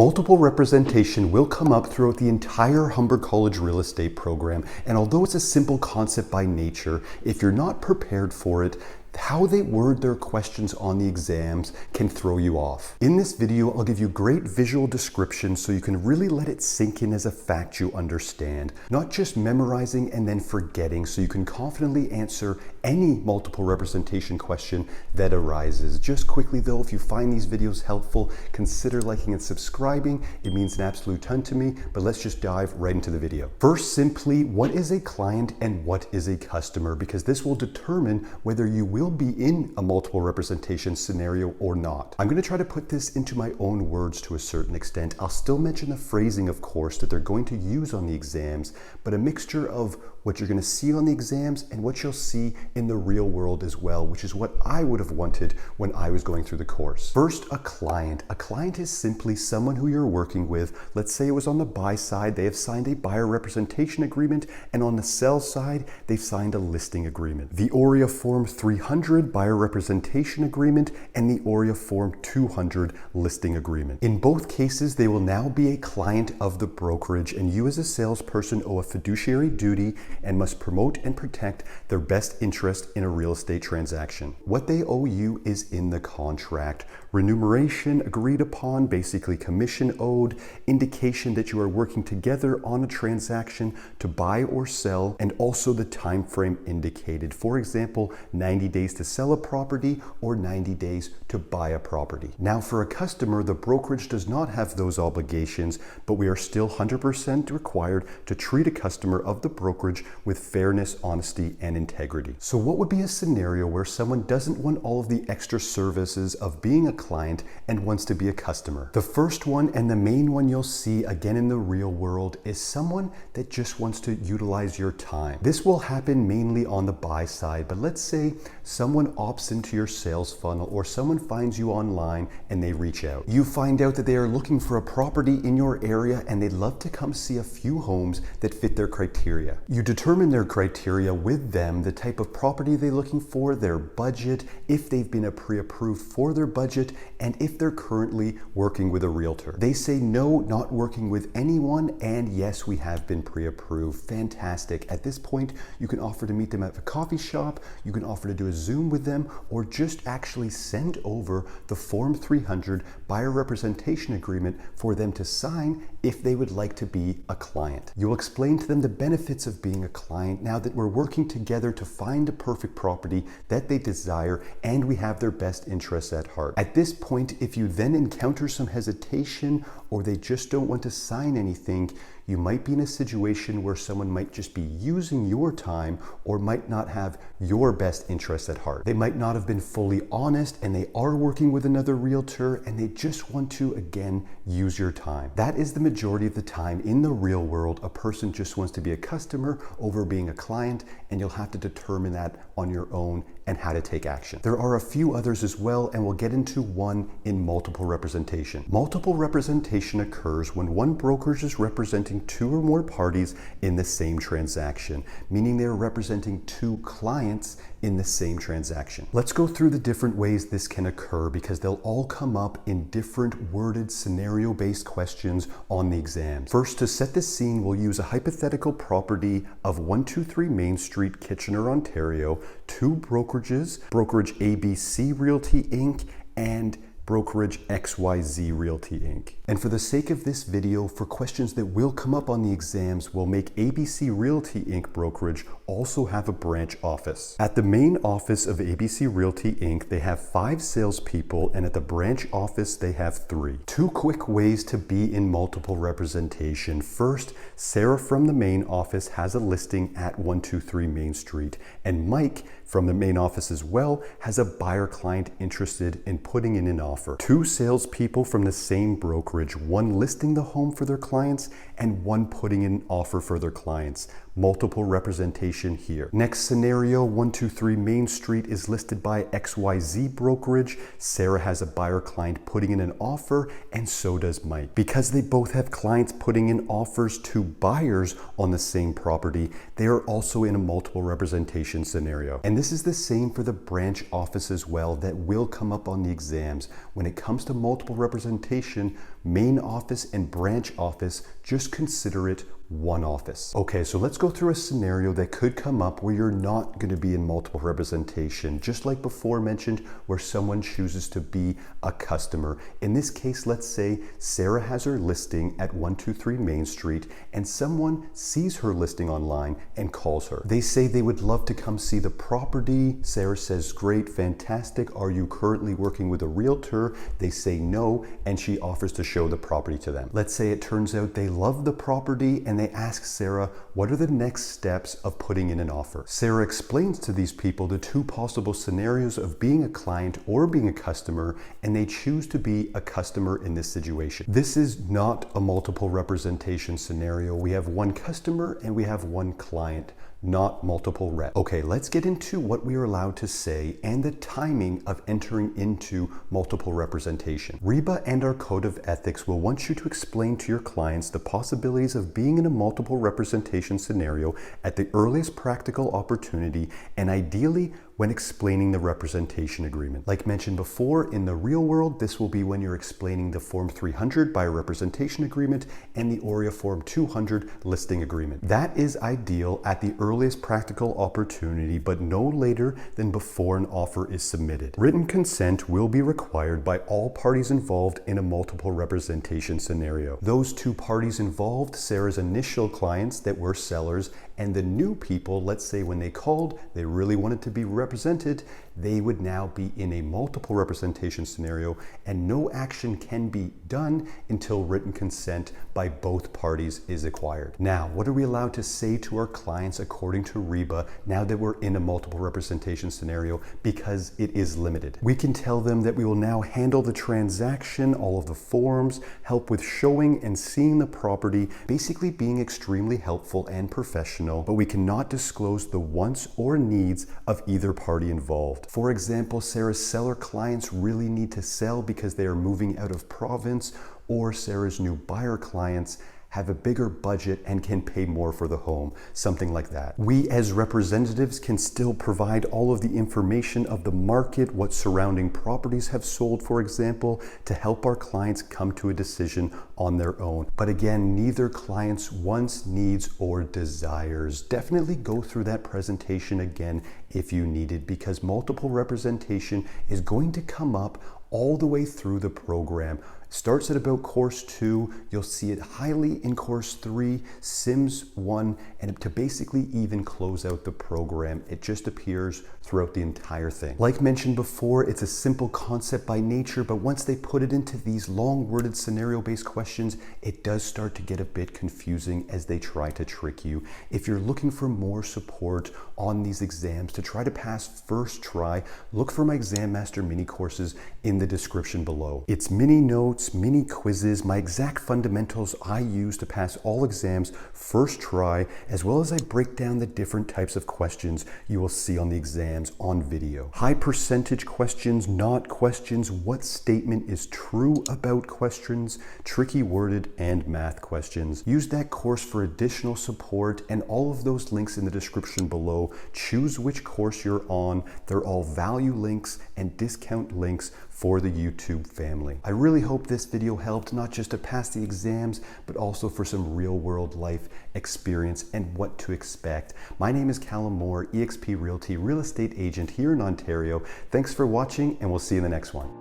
Multiple representation will come up throughout the entire Humber College real estate program, and although it's a simple concept by nature, if you're not prepared for it, how they word their questions on the exams can throw you off. In this video, I'll give you great visual descriptions so you can really let it sink in as a fact you understand, not just memorizing and then forgetting, so you can confidently answer any multiple representation question that arises. Just quickly though, if you find these videos helpful, consider liking and subscribing. It means an absolute ton to me, but let's just dive right into the video. First, simply, what is a client and what is a customer? Because this will determine whether you will be in a multiple representation scenario or not. I'm going to try to put this into my own words to a certain extent. I'll still mention the phrasing, of course, that they're going to use on the exams, but a mixture of what you're going to see on the exams and what you'll see in the real world as well, which is what I would have wanted when I was going through the course. First, a client. A client is simply someone who you're working with. Let's say it was on the buy side, they have signed a buyer representation agreement, and on the sell side, they've signed a listing agreement. The OREA Form 300 buyer representation agreement and the OREA Form 200 listing agreement. In both cases, they will now be a client of the brokerage, and you as a salesperson owe a fiduciary duty and must promote and protect their best interest in a real estate transaction. What they owe you is in the contract. Remuneration agreed upon, basically commission owed, indication that you are working together on a transaction to buy or sell, and also the time frame indicated. For example, 90 days to sell a property or 90 days to buy a property. Now for a customer, the brokerage does not have those obligations, but we are still 100% required to treat a customer of the brokerage with fairness, honesty, and integrity. So what would be a scenario where someone doesn't want all of the extra services of being a client and wants to be a customer? The first one, and the main one you'll see again in the real world, is someone that just wants to utilize your time. This will happen mainly on the buy side, but let's say someone opts into your sales funnel, or someone finds you online and they reach out. You find out that they are looking for a property in your area and they'd love to come see a few homes that fit their criteria. You determine their criteria with them, the type of property they're looking for, their budget, if they've been pre-approved for their budget, and if they're currently working with a realtor. They say no, not working with anyone, and yes, we have been pre-approved. Fantastic. At this point, you can offer to meet them at a coffee shop, you can offer to do a Zoom with them, or just actually send over the Form 300 buyer representation agreement for them to sign if they would like to be a client. You'll explain to them the benefits of being a client now that we're working together to find a perfect property that they desire and we have their best interests at heart. At this point, if you then encounter some hesitation or they just don't want to sign anything, you might be in a situation where someone might just be using your time or might not have your best interests at heart. They might not have been fully honest and they are working with another realtor and they just want to, again, use your time. That is the majority of the time in the real world. A person just wants to be a customer over being a client, and you'll have to determine that on your own and how to take action. There are a few others as well, and we'll get into one in multiple representation. Multiple representation occurs when one brokerage is representing two or more parties in the same transaction, meaning they're representing two clients in the same transaction. Let's go through the different ways this can occur because they'll all come up in different worded scenario-based questions on the exam. First, to set the scene, we'll use a hypothetical property of 123 Main Street, Kitchener, Ontario, two brokerages, Brokerage ABC Realty Inc. and Brokerage XYZ Realty Inc. And for the sake of this video, for questions that will come up on the exams, we'll make ABC Realty Inc. brokerage also have a branch office. At the main office of ABC Realty Inc., they have 5 salespeople, and at the branch office, they have 3. 2 quick ways to be in multiple representation. First, Sarah from the main office has a listing at 123 Main Street, and Mike from the main office as well has a buyer client interested in putting in an offer. 2 salespeople from the same brokerage, one listing the home for their clients and one putting in an offer for their clients. multiple representation here. Next scenario, 123 Main Street is listed by XYZ brokerage. Sarah has a buyer client putting in an offer, and so does Mike. Because they both have clients putting in offers to buyers on the same property, they are also in a multiple representation scenario. And this is the same for the branch office as well, that will come up on the exams. When it comes to multiple representation, main office and branch office, just consider it one office. Okay, so let's go through a scenario that could come up where you're not going to be in multiple representation, just like before mentioned, where someone chooses to be a customer. In this case, let's say Sarah has her listing at 123 Main Street and someone sees her listing online and calls her. They say they would love to come see the property. Sarah says, great, fantastic. Are you currently working with a realtor? They say no, and she offers to show the property to them. Let's say it turns out they love the property and they ask Sarah, what are the next steps of putting in an offer? Sarah explains to these people the two possible scenarios of being a client or being a customer, and they choose to be a customer in this situation. This is not a multiple representation scenario. We have one customer and we have one client, not multiple reps. Okay, let's get into what we are allowed to say and the timing of entering into multiple representation. REBA and our code of ethics will want you to explain to your clients the possibilities of being in a multiple representation scenario at the earliest practical opportunity, and ideally when explaining the representation agreement. Like mentioned before, in the real world, this will be when you're explaining the Form 300 buyer representation agreement and the ORIA Form 200 listing agreement. That is ideal at the earliest practical opportunity, but no later than before an offer is submitted. Written consent will be required by all parties involved in a multiple representation scenario. Those two parties involved, Sarah's initial clients that were sellers, and the new people, let's say when they called, they really wanted to be represented, they would now be in a multiple representation scenario, and no action can be done until written consent by both parties is acquired. Now, what are we allowed to say to our clients according to REBA now that we're in a multiple representation scenario, because it is limited? We can tell them that we will now handle the transaction, all of the forms, help with showing and seeing the property, basically being extremely helpful and professional, but we cannot disclose the wants or needs of either party involved. For example, Sarah's seller clients really need to sell because they are moving out of province, or Sarah's new buyer clients have a bigger budget and can pay more for the home, something like that. We as representatives can still provide all of the information of the market, what surrounding properties have sold, for example, to help our clients come to a decision on their own. But again, neither client's wants, needs, or desires. Definitely go through that presentation again if you need it, because multiple representation is going to come up all the way through the program. Starts at about course 2, you'll see it highly in course 3, Sims 1, and to basically even close out the program, it just appears throughout the entire thing. Like mentioned before, it's a simple concept by nature, but once they put it into these long-worded scenario-based questions, it does start to get a bit confusing as they try to trick you. If you're looking for more support on these exams to try to pass first try, look for my Exam Master mini courses in the description below. It's mini notes, mini quizzes, my exact fundamentals I use to pass all exams first try, as well as I break down the different types of questions you will see on the exams on video. High percentage questions, not questions, what statement is true about questions, tricky worded, and math questions. Use that course for additional support, and all of those links in the description below. Choose which course you're on. They're all value links and discount links for the YouTube family. I really hope this video helped, not just to pass the exams, but also for some real world life experience and what to expect. My name is Callum Moore, eXp Realty real estate agent here in Ontario. Thanks for watching, and we'll see you in the next one.